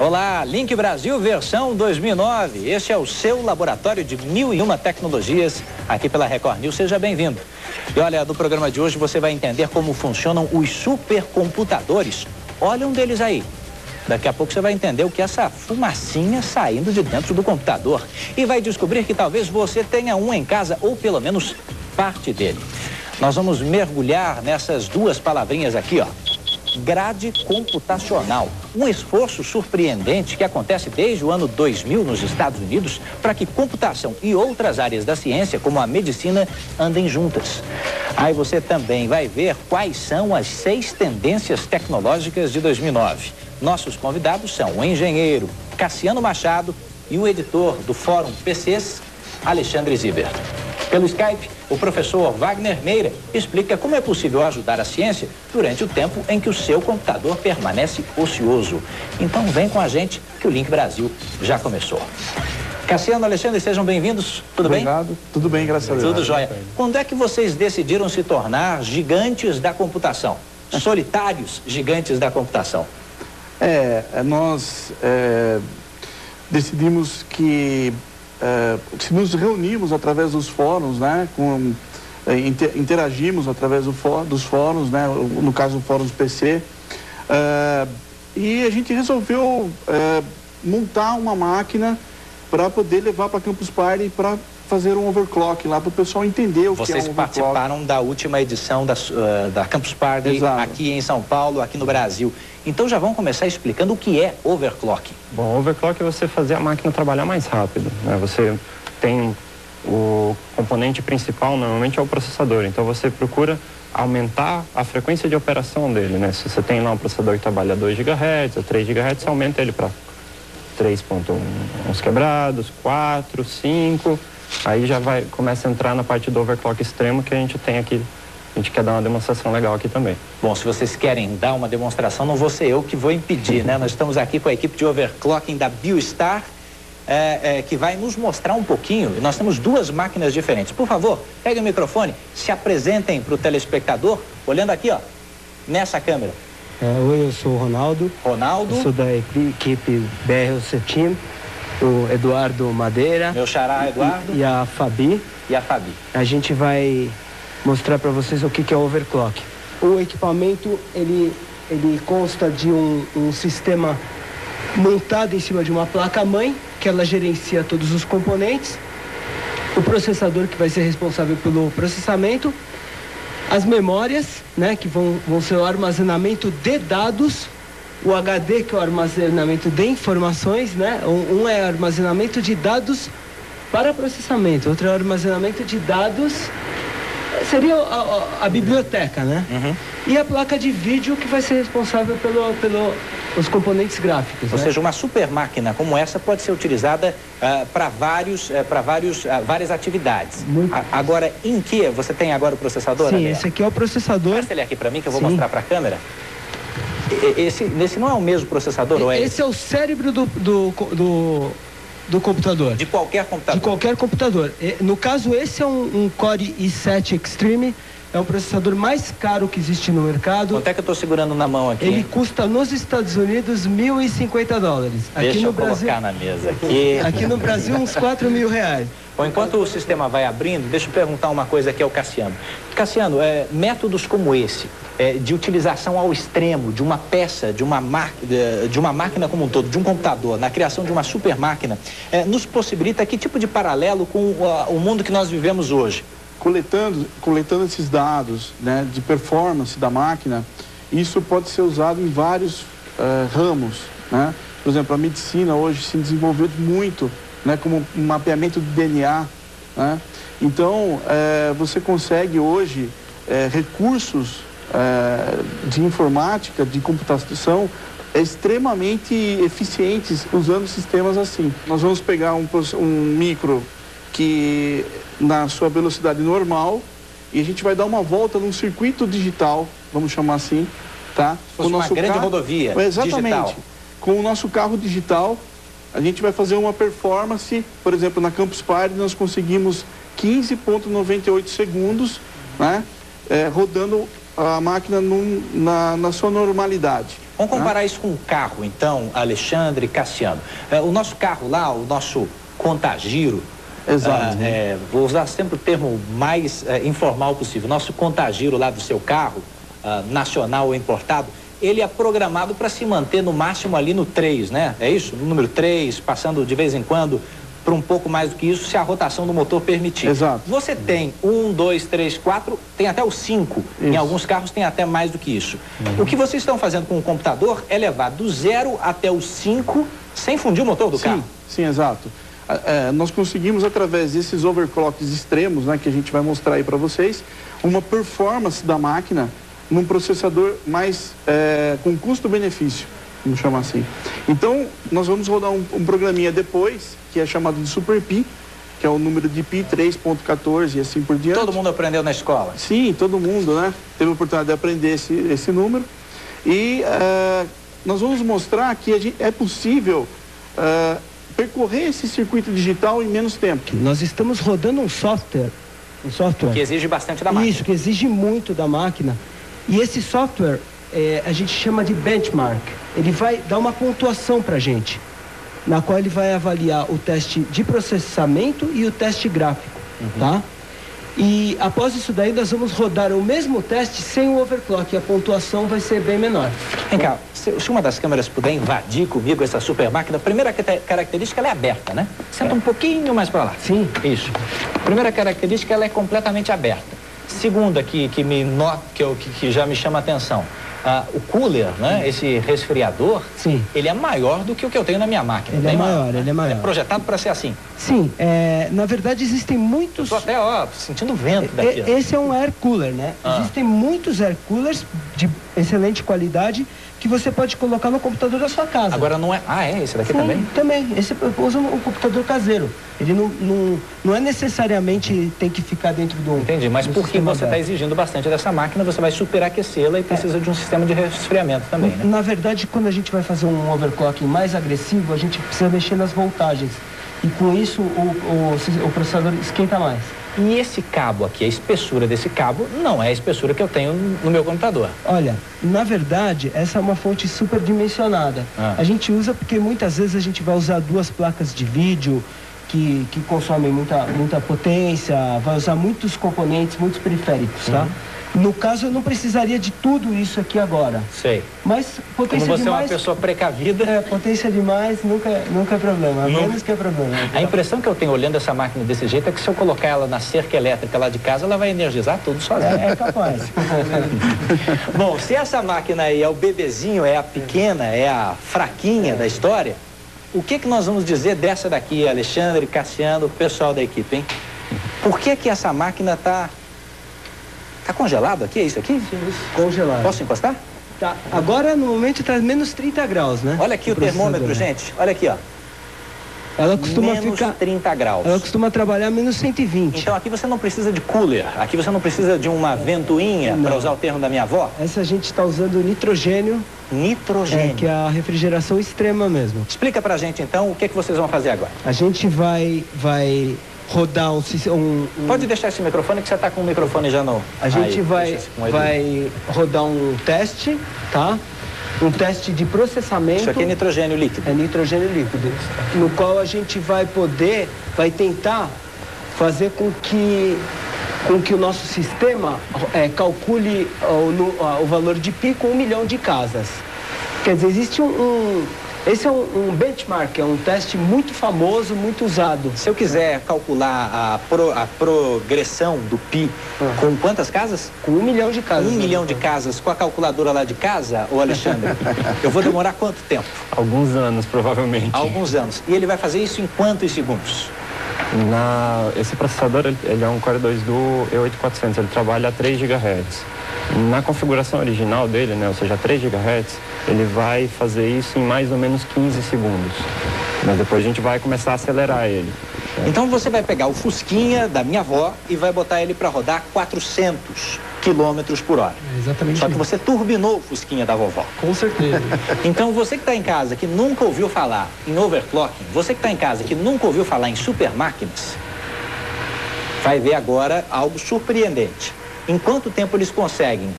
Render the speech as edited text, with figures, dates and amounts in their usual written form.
Olá, Link Brasil versão 2009. Este é o seu laboratório de 1001 tecnologias aqui pela Record News. Seja bem-vindo. E olha, no programa de hoje você vai entender como funcionam os supercomputadores. Olha um deles aí. Daqui a pouco você vai entender o que é essa fumacinha saindo de dentro do computador. E vai descobrir que talvez você tenha um em casa ou pelo menos parte dele. Nós vamos mergulhar nessas duas palavrinhas aqui, ó. Grade computacional, um esforço surpreendente que acontece desde o ano 2000 nos Estados Unidos para que computação e outras áreas da ciência, como a medicina, andem juntas. Aí você também vai ver quais são as 6 tendências tecnológicas de 2009. Nossos convidados são o engenheiro Cassiano Machado e o editor do Fórum PCs, Alexandre Zibert. Pelo Skype, o professor Wagner Meira explica como é possível ajudar a ciência durante o tempo em que o seu computador permanece ocioso. Então vem com a gente que o Link Brasil já começou. Cassiano, Alexandre, sejam bem-vindos. Tudo bem? Obrigado. Tudo bem, graças a Deus. Tudo jóia. Quando é que vocês decidiram se tornar gigantes da computação? Solitários gigantes da computação? Nós decidimos que se nos reunimos através dos fóruns, né, interagimos através dos fóruns, né, no caso do Fórum PC, e a gente resolveu montar uma máquina para poder levar para Campus Party para fazer um overclock lá para o pessoal entender o que é um overclock. Vocês participaram da última edição da Campus Party. Exato. Aqui em São Paulo, aqui no Brasil. Então já vão começar explicando o que é overclock. Bom, overclock é você fazer a máquina trabalhar mais rápido, né? Você tem o componente principal, normalmente é o processador. Então você procura aumentar a frequência de operação dele, né? Se você tem lá um processador que trabalha a 2 GHz, a 3 GHz, você aumenta ele para 3.1 uns quebrados, 4, 5... Aí já começa a entrar na parte do overclock extremo que a gente tem aqui. A gente quer dar uma demonstração legal aqui também. Bom, se vocês querem dar uma demonstração, não vou ser eu que vou impedir, né? Nós estamos aqui com a equipe de overclocking da BioStar, que vai nos mostrar um pouquinho. Nós temos 2 máquinas diferentes. Por favor, peguem o microfone, se apresentem para o telespectador, olhando aqui, ó, nessa câmera. Oi, eu sou o Ronaldo. Ronaldo. Eu sou da equipe BRC Team. O Eduardo Madeira. Meu xará, Eduardo. E a Fabi. A gente vai mostrar para vocês o que é o overclock. O equipamento, ele consta de um sistema montado em cima de uma placa-mãe, que ela gerencia todos os componentes. O processador, que vai ser responsável pelo processamento. As memórias, né, que vão ser o armazenamento de dados. O HD, que é o armazenamento de informações, né? Um é armazenamento de dados para processamento, outro é armazenamento de dados, seria a biblioteca, né? Uhum. E a placa de vídeo, que vai ser responsável pelos componentes gráficos. Ou seja, uma super máquina como essa pode ser utilizada para várias atividades. Agora, em que? Você tem agora o processador? Sim, esse aqui é o processador. Mostra ele aqui para mim que eu vou mostrar para a câmera. Esse não é o mesmo processador, ou é? Esse é o cérebro do computador. De qualquer computador? De qualquer computador. No caso, esse é um Core i7 Extreme. É um processador mais caro que existe no mercado. Quanto é que eu estou segurando na mão aqui? Ele custa nos Estados Unidos $1.050. Deixa eu colocar na mesa aqui. Aqui no Brasil, uns R$4.000. Bom, enquanto o sistema vai abrindo, deixa eu perguntar uma coisa aqui ao Cassiano. Cassiano, métodos como esse, de utilização ao extremo de uma peça, de uma máquina como um todo, de um computador, na criação de uma super máquina, nos possibilita que tipo de paralelo com o mundo que nós vivemos hoje? Coletando esses dados, né, de performance da máquina, isso pode ser usado em vários ramos, né? Por exemplo, a medicina hoje se desenvolveu muito, né, como um mapeamento do DNA, né? Então, você consegue hoje recursos de informática, de computação, extremamente eficientes usando sistemas assim. Nós vamos pegar um micro que na sua velocidade normal e a gente vai dar uma volta num circuito digital, vamos chamar assim, tá? Com o nosso grande rodovia exatamente, digital. Com o nosso carro digital, a gente vai fazer uma performance, por exemplo, na Campus Party nós conseguimos 15,98 segundos, né? Rodando a máquina na sua normalidade. Vamos comparar isso com um carro, então, Alexandre e Cassiano. O nosso carro lá, o nosso contagiro, exato. Vou usar sempre o termo mais informal possível. Nosso contagiro lá do seu carro, nacional ou importado, ele é programado para se manter no máximo ali no 3, né? É isso? No número 3, passando de vez em quando para um pouco mais do que isso, se a rotação do motor permitir. Exato. Você tem 1, 2, 3, 4, tem até o 5. Em alguns carros tem até mais do que isso. O que vocês estão fazendo com o computador é levar do 0 até o 5 sem fundir o motor do carro. Sim, exato. Nós conseguimos, através desses overclocks extremos, né, que a gente vai mostrar aí para vocês, uma performance da máquina num processador mais com custo-benefício, vamos chamar assim. Então, nós vamos rodar um programinha depois, que é chamado de Super Pi, que é o número de Pi 3.14 e assim por diante. Todo mundo aprendeu na escola? Sim, todo mundo, né? Teve a oportunidade de aprender esse número. E nós vamos mostrar que é possível percorrer esse circuito digital em menos tempo. Nós estamos rodando um software. Que exige bastante da máquina. Isso, que exige muito da máquina. E esse software a gente chama de benchmark. Ele vai dar uma pontuação para a gente, na qual ele vai avaliar o teste de processamento e o teste gráfico, tá? E após isso daí nós vamos rodar o mesmo teste sem o overclock, e a pontuação vai ser bem menor. Vem cá, se uma das câmeras puder invadir comigo essa super máquina, a primeira característica, ela é aberta, né? Senta um pouquinho mais para lá. Sim. Isso. Primeira característica, ela é completamente aberta. Segunda que já me chama a atenção, o cooler, né? Esse resfriador, sim, ele é maior do que o que eu tenho na minha máquina. Ele é maior, ele é maior. É projetado para ser assim. Sim, na verdade existem muitos... Estou até, sentindo vento daqui. Esse é um air cooler, né? Existem muitos air coolers de excelente qualidade que você pode colocar no computador da sua casa. Agora não é... esse daqui sim, também? Também. Esse usa um computador caseiro. Ele não é necessariamente tem que ficar dentro do... Entendi, mas porque você está exigindo bastante dessa máquina, você vai superaquecê-la e precisa de um sistema de resfriamento também, né? Na verdade, quando a gente vai fazer um overclocking mais agressivo, a gente precisa mexer nas voltagens. E com isso, o processador esquenta mais. E esse cabo aqui, a espessura desse cabo, não é a espessura que eu tenho no meu computador. Olha, na verdade, essa é uma fonte superdimensionada. A gente usa porque muitas vezes a gente vai usar 2 placas de vídeo que consomem muita potência, vai usar muitos componentes, muitos periféricos, tá? No caso, eu não precisaria de tudo isso aqui agora. Sei. Mas potência demais... Como você demais, é uma pessoa precavida... potência demais nunca é problema, a menos que é problema. A impressão que eu tenho olhando essa máquina desse jeito é que se eu colocar ela na cerca elétrica lá de casa, ela vai energizar tudo sozinha. É capaz. Bom, se essa máquina aí é o bebezinho, é a pequena, é a fraquinha da história, o que nós vamos dizer dessa daqui, Alexandre, Cassiano, o pessoal da equipe, hein? Por que essa máquina está congelado aqui? É isso aqui? Sim, congelado. Posso encostar? Tá. Agora, no momento, está menos 30 graus, né? Olha aqui o termômetro, gente. Olha aqui, ó. Ela costuma menos 30 graus. Ela costuma trabalhar menos 120. Então aqui você não precisa de cooler. Aqui você não precisa de uma ventoinha, para usar o termo da minha avó. Essa a gente está usando nitrogênio. Nitrogênio. Que é a refrigeração extrema mesmo. Explica pra gente, então, o que vocês vão fazer agora. A gente vai rodar Pode deixar esse microfone, que você está com o microfone já no... A gente vai rodar um teste, tá? Um teste de processamento. Isso aqui é nitrogênio líquido. É nitrogênio líquido. No qual a gente vai tentar fazer com que o nosso sistema calcule o valor de Pi com 1 milhão de casas. Quer dizer, existe esse é um benchmark, é um teste muito famoso, muito usado. Se eu quiser calcular a progressão do Pi com quantas casas? Com 1 milhão de casas. 1 milhão de casas com a calculadora lá de casa, ô Alexandre, eu vou demorar quanto tempo? Alguns anos, provavelmente. Alguns anos. E ele vai fazer isso em quantos segundos? Esse processador ele é um Core 2 do E8400, ele trabalha a 3 GHz. Na configuração original dele, né, ou seja, 3 GHz, ele vai fazer isso em mais ou menos 15 segundos. Mas depois a gente vai começar a acelerar ele. Então você vai pegar o Fusquinha da minha avó e vai botar ele para rodar 400 km por hora. Exatamente. Só que você turbinou o Fusquinha da vovó. Com certeza. Então você que está em casa, que nunca ouviu falar em overclocking, você que está em casa, que nunca ouviu falar em super máquinas, vai ver agora algo surpreendente. Em quanto tempo eles conseguem